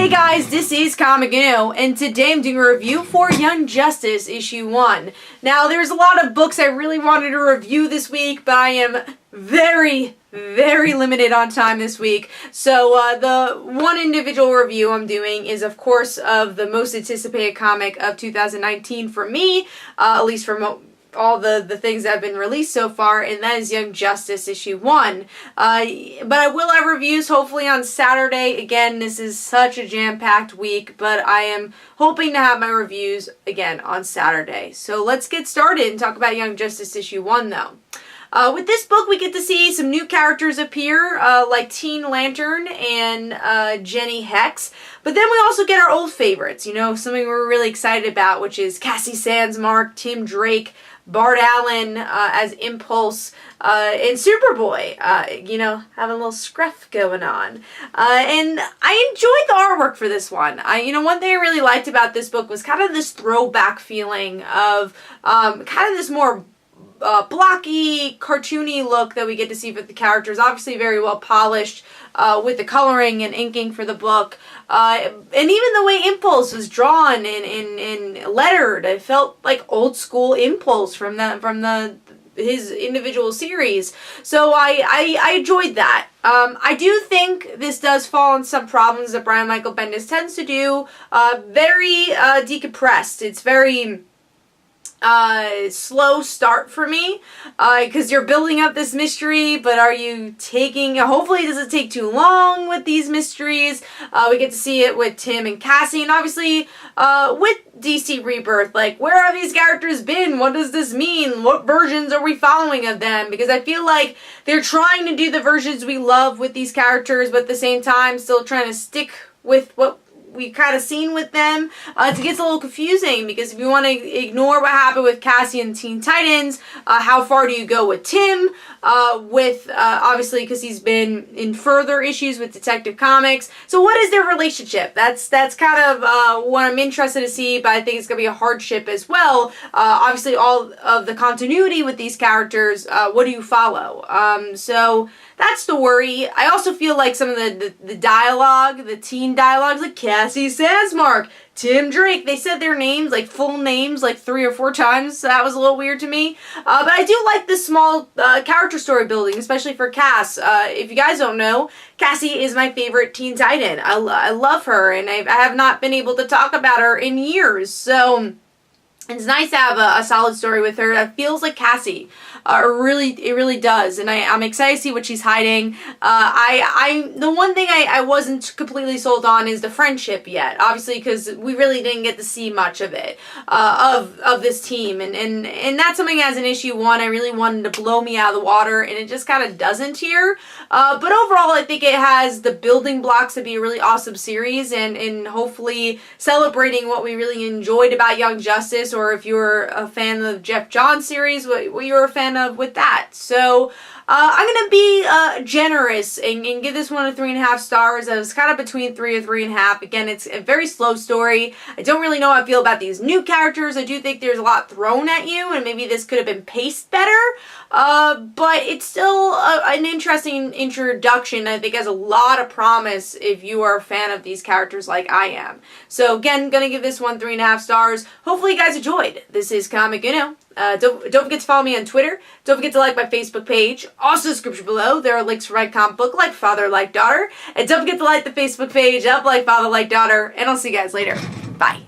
Hey guys, this is Kon-El, and today I'm doing a review for Young Justice issue 1. Now, there's a lot of books I really wanted to review this week, but I am very limited on time this week. So the one individual review I'm doing is, of course, of the most anticipated comic of 2019 for me, at least for all the things that have been released so far, and that is Young Justice issue 1. But I will have reviews hopefully on Saturday. Again, this is such a jam-packed week, but I am hoping to have my reviews again on Saturday. So let's get started and talk about Young Justice issue 1 though. With this book, we get to see some new characters appear, like Teen Lantern and Jenny Hex. But then we also get our old favorites, you know, something we're really excited about, which is Cassie Sandsmark, Tim Drake, Bart Allen as Impulse, and Superboy, you know, having a little scruff going on. And I enjoyed the artwork for this one. You know, one thing I really liked about this book was kind of this throwback feeling of kind of this more blocky, cartoony look that we get to see with the characters. Obviously very well polished with the coloring and inking for the book. And even the way Impulse was drawn and lettered, it felt like old school Impulse from his individual series. So I enjoyed that. I do think this does fall on some problems that Brian Michael Bendis tends to do. Very decompressed. It's very slow start for me, because you're building up this mystery, but are you taking, hopefully it doesn't take too long with these mysteries. We get to see it with Tim and Cassie, and obviously with DC Rebirth, like, where have these characters been? What does this mean? What versions are we following of them? Because I feel like they're trying to do the versions we love with these characters, but at the same time still trying to stick with what we kind of seen with them. It gets a little confusing, because if you want to ignore what happened with Cassie and Teen Titans, how far do you go with Tim? Obviously, because he's been in further issues with Detective Comics. So what is their relationship? That's kind of what I'm interested to see, but I think it's going to be a hardship as well. Obviously, all of the continuity with these characters, what do you follow? So that's the worry. I also feel like some of the dialogue, the teen dialogues, like Cassie Sandsmark, Tim Drake, they said their names, like full names, like 3 or 4 times. So that was a little weird to me. But I do like the small character story building, especially for Cass. If you guys don't know, Cassie is my favorite Teen Titan. I love her, and I have not been able to talk about her in years. So it's nice to have a solid story with her that feels like Cassie. It really does, and I'm excited to see what she's hiding. The one thing I wasn't completely sold on is the friendship yet, obviously, because we really didn't get to see much of it, of this team, and that's something as an issue 1 I really wanted to blow me out of the water, and it just kind of doesn't here. But overall, I think it has the building blocks to be a really awesome series, and hopefully celebrating what we really enjoyed about Young Justice, or if you're a fan of the Jeff Johns series, what you're a fan of with that. So I'm going to be generous and give this one a 3.5 stars. I was kind of between 3 and 3.5. Again, it's a very slow story. I don't really know how I feel about these new characters. I do think there's a lot thrown at you, and maybe this could have been paced better. But it's still an interesting introduction. I think has a lot of promise if you are a fan of these characters like I am. So again, gonna give this one 3.5 stars. Hopefully you guys enjoyed. This is Kon-El. Don't forget to follow me on Twitter. Don't forget to like my Facebook page. Also, description below, there are links for my comic book, Like Father, Like Daughter. And don't forget to like the Facebook page, Up Like Father, Like Daughter. And I'll see you guys later. Bye.